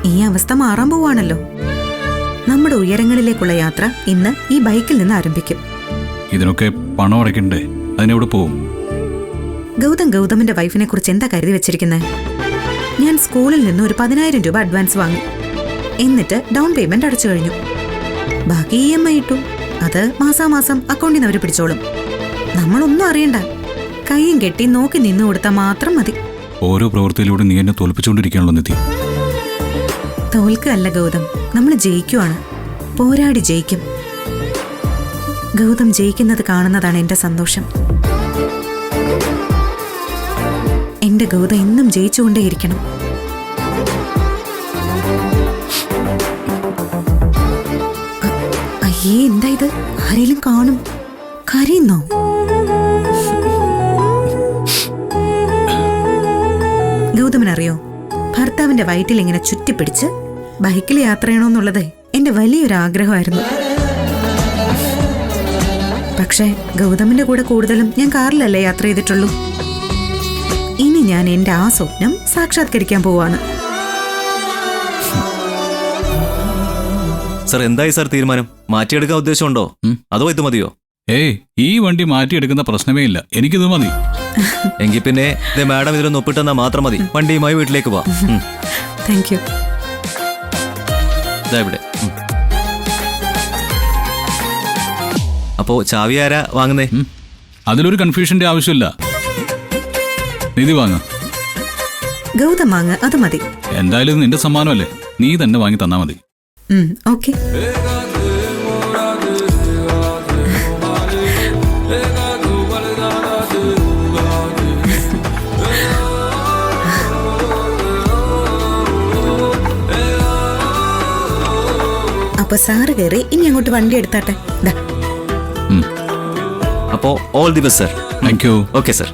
ഈ അവസ്ഥ മാറാൻ പോവാണല്ലോ. നമ്മുടെ ഉയരങ്ങളിലേക്കുള്ള യാത്ര ഇന്ന് ഈ ബൈക്കിൽ നിന്ന് ആരംഭിക്കും. ഇതിനൊക്കെ പണം അടയ്ക്കണ്ടേ? അതിനെവിടെ പോവും? ഗൗതമിന്റെ വൈഫിനെ കുറിച്ച് എന്താ കരുതി വെച്ചിരിക്കുന്നത്? ഞാൻ സ്കൂളിൽ നിന്ന് ഒരു 10,000 രൂപ അഡ്വാൻസ് വാങ്ങി. എന്നിട്ട് ഡൗൺ പേയ്മെന്റ് അടച്ചു കഴിഞ്ഞു. ബാക്കി EMI ഇട്ടു. അത് മാസാമാസം അക്കൗണ്ടിൽ നിന്ന് അവർ പിടിച്ചോളും. നമ്മളൊന്നും അറിയണ്ട, കൈയും കെട്ടി നോക്കി നിന്നു കൊടുത്താൽ മാത്രം മതി. ഓരോ പ്രവൃത്തിയിലൂടെ നീ എന്നെ തോൽപ്പിച്ചുകൊണ്ടിരിക്കുകയാണല്ലോ നിധി. തോൽക്കല്ല ഗൗതം, നമ്മൾ ജയിക്കുവാണ്. പോരാടി ജയിക്കും. ഗൗതം ജയിക്കുന്നത് കാണുന്നതാണ് എന്റെ സന്തോഷം. എന്റെ ഗൗതം എന്നും ജയിച്ചുകൊണ്ടേയിരിക്കണം. അയ്യേ, എന്താ ഇത്? ആരെങ്കിലും കാണും. കരയുന്നോ? ഗൗതമിനറിയോ, ഭർത്താവിന്റെ വയറ്റിൽ ഇങ്ങനെ ചുറ്റിപ്പിടിച്ച് ബൈക്കിൽ യാത്ര ചെയ്യണമെന്നുള്ളത് എന്റെ വലിയൊരു ആഗ്രഹമായിരുന്നു. പക്ഷേ ഗൗതമിന്റെ കൂടെ കൂടുതലും ഞാൻ കാറിലല്ലേ യാത്ര ചെയ്തിട്ടുള്ളൂ. ഇനി ഞാൻ എന്റെ ആ സ്വപ്നം സാക്ഷാത്കരിക്കാൻ പോവാണ്. സർ, എന്തായി സർ തീരുമാനം? മാറ്റിയെടുക്കാൻ ഉദ്ദേശമുണ്ടോ അതോ ഇത് മതിയോ? ഏയ്, ഈ വണ്ടി മാറ്റിയെടുക്കുന്ന പ്രശ്നമേ ഇല്ല. എനിക്കിത് മതി. എങ്കിൽ പിന്നെ മാഡം ഇതിലൊന്ന് ഒപ്പിട്ടെന്നാ മാത്രം മതി. വണ്ടിയുമായി വീട്ടിലേക്ക് പോവാം. Thank you. ഇവിടെ അപ്പോ ചാവി ആരാ വാങ്ങുന്നേ? അതിലൊരു കൺഫ്യൂഷന്റെ ആവശ്യമില്ല. നിധി വാങ്ങ. ഗൗതം വാങ്ങ, അത് മതി. എന്തായാലും നിന്റെ സമ്മാനമല്ലേ, നീ തന്നെ വാങ്ങി തന്നാ മതി. ഓക്കെ. അപ്പൊ സാറ് കയറി ഇനി അങ്ങോട്ട് വണ്ടി എടുത്താട്ടെ. അപ്പോ all the best sir. Thank you. Okay sir.